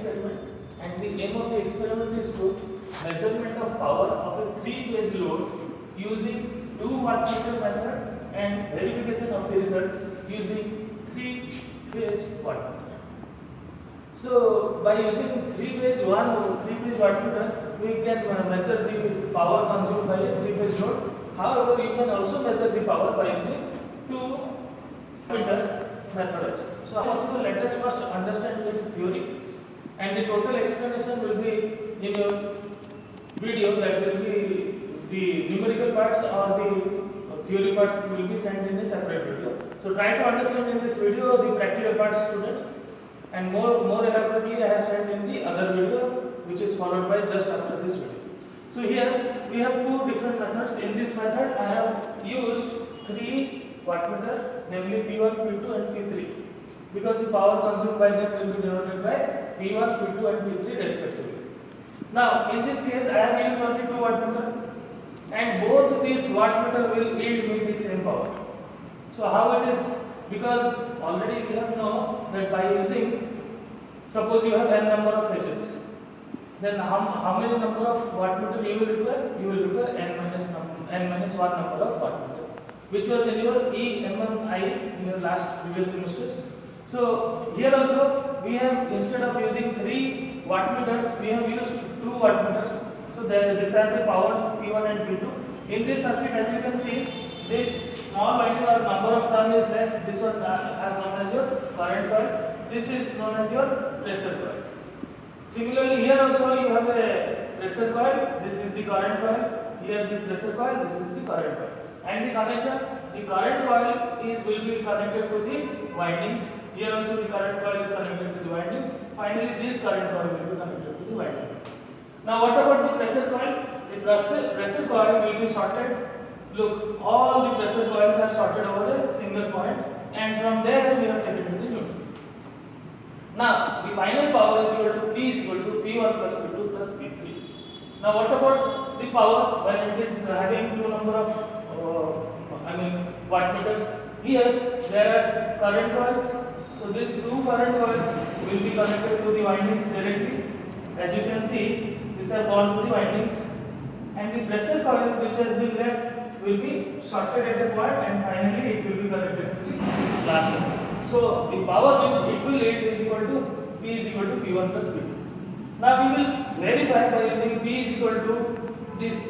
experiment, and the aim of the experiment is to measurement of power of a 3-phase load using 2 wattmeter method and verification of the result using 3-phase wattmeter. So by using 3-phase wattmeter, we can measure the power consumed by a 3-phase load. However, you can also measure the power by using 2 wattmeter method. So how possible? Let us first understand its theory, and the total explanation will be in your video. That will be the numerical parts, or the theory parts will be sent in a separate video. So try to understand in this video the practical parts, students, and more elaborately I have sent in the other video, which is followed by just after this video. So here we have 2 different methods. In this method I have used 3 wattmeter, namely P1, P2 and P3, because the power consumed by them will be denoted by P1, P2 and P3 respectively. Now in this case I have used only 2 wattmeter, and both these wattmeter will yield me the same power. So how it is? Because already we have known that by using, suppose you have n number of phases, then how many number of wattmeter you will require? You will require n minus 1 number of wattmeter, which was in your EMMI in your last previous semesters. So here also we have, instead of using 3 wattmeters, we have used 2 wattmeters. So these are the power P1 and P2. In this circuit, as you can see, this small winding or number of turn is less. This one are known as your current coil. This is known as your pressure coil. Similarly, here also you have a pressure coil. This is the current coil. Here the pressure coil. This is the current coil. And the connection, the current coil will be connected to the windings. Here also the current coil is connected to the winding. Finally, this current coil will be connected to the winding. Now, what about the pressure coil? The pressure coil will be sorted. Look, all the pressure coils are sorted over a single point, and from there we have taken to the neutral. Now, the final power is equal to P is equal to P1 plus P2 plus P3. Now, what about the power when it is having 2 number of wattmeters? Here there are current coils. So these 2 current coils will be connected to the windings directly. As you can see, these are gone to the windings, and the pressure coil which has been left will be shorted at the point, and finally it will be connected to the last one. So the power which it will yield is equal to P is equal to P1 plus P2. Now we will verify by using P is equal to this P.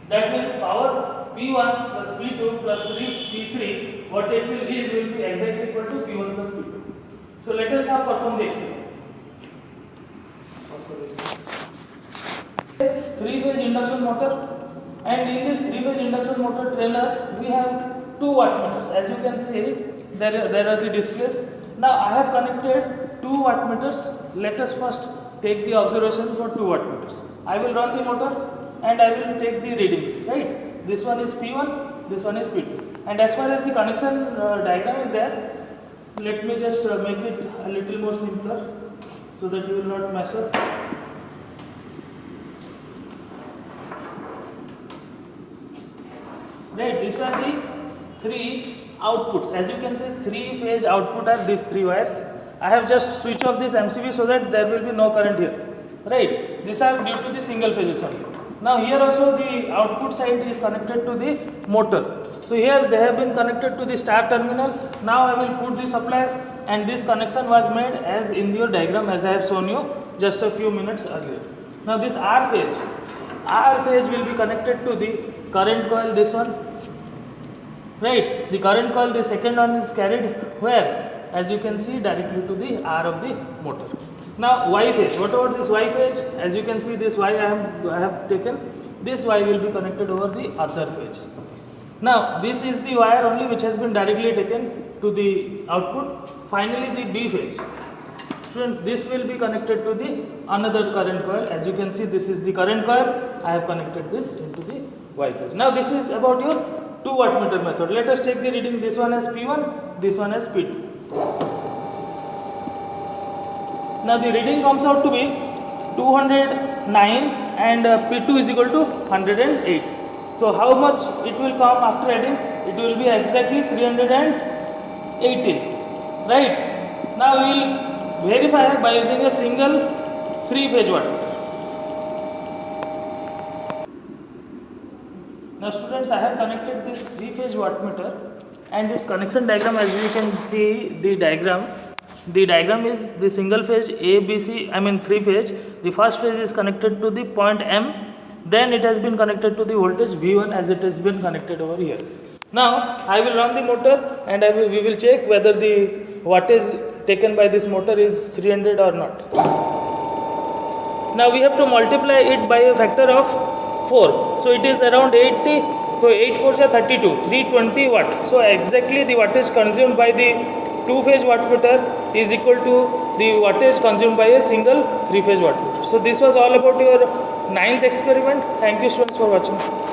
That means power P1 plus P2 plus P3, what it will yield will be exactly equal to P1 plus P2. So let us now perform the experiment. 3-phase induction motor, and in this 3-phase induction motor trailer we have 2 wattmeters. As you can see, there are the displays. Now I have connected 2 wattmeters. Let us first take the observation for 2 wattmeters. I will run the motor and I will take the readings, right? This one is P1, this one is P2. And as far as the connection diagram is there, let me just make it a little more simpler so that you will not mess up. Right, these are the 3 outputs. As you can see, 3-phase output are these 3 wires. I have just switched off this MCB so that there will be no current here. Right, these are due to the single phases only. Now here also the output side is connected to the motor. So here they have been connected to the star terminals. Now I will put the supplies, and this connection was made as in your diagram as I have shown you just a few minutes earlier. Now this R phase will be connected to the current coil, this one, right? The current coil, the second one is carried where? As you can see, directly to the R of the motor. Now Y phase, what about this Y phase? As you can see, this Y I have taken, this Y will be connected over the other phase. Now this is the wire only which has been directly taken to the output. Finally the B phase. Students, this will be connected to the another current coil. As you can see, this is the current coil. I have connected this into the Y phase. Now this is about your 2 wattmeter method. Let us take the reading. This one as P1, this one as P2. Now the reading comes out to be 209 and P2 is equal to 108. So how much it will come after adding? It will be exactly 318. Right? Now we will verify by using a single 3-phase wattmeter. Now students, I have connected this 3-phase wattmeter and its connection diagram, as you can see the diagram. The diagram is the single phase A, B, C, 3-phase. The first phase is connected to the point M, then it has been connected to the voltage V1 as it has been connected over here. Now I will run the motor and we will check whether the wattage taken by this motor is 300 or not. Now we have to multiply it by a factor of 4. So it is around 80. So 8 4s are 32, 320 watt. So exactly the wattage consumed by the 2-phase wattmeter is equal to the wattage consumed by a single 3-phase wattmeter. So this was all about your 9th experiment. Thank you students for watching.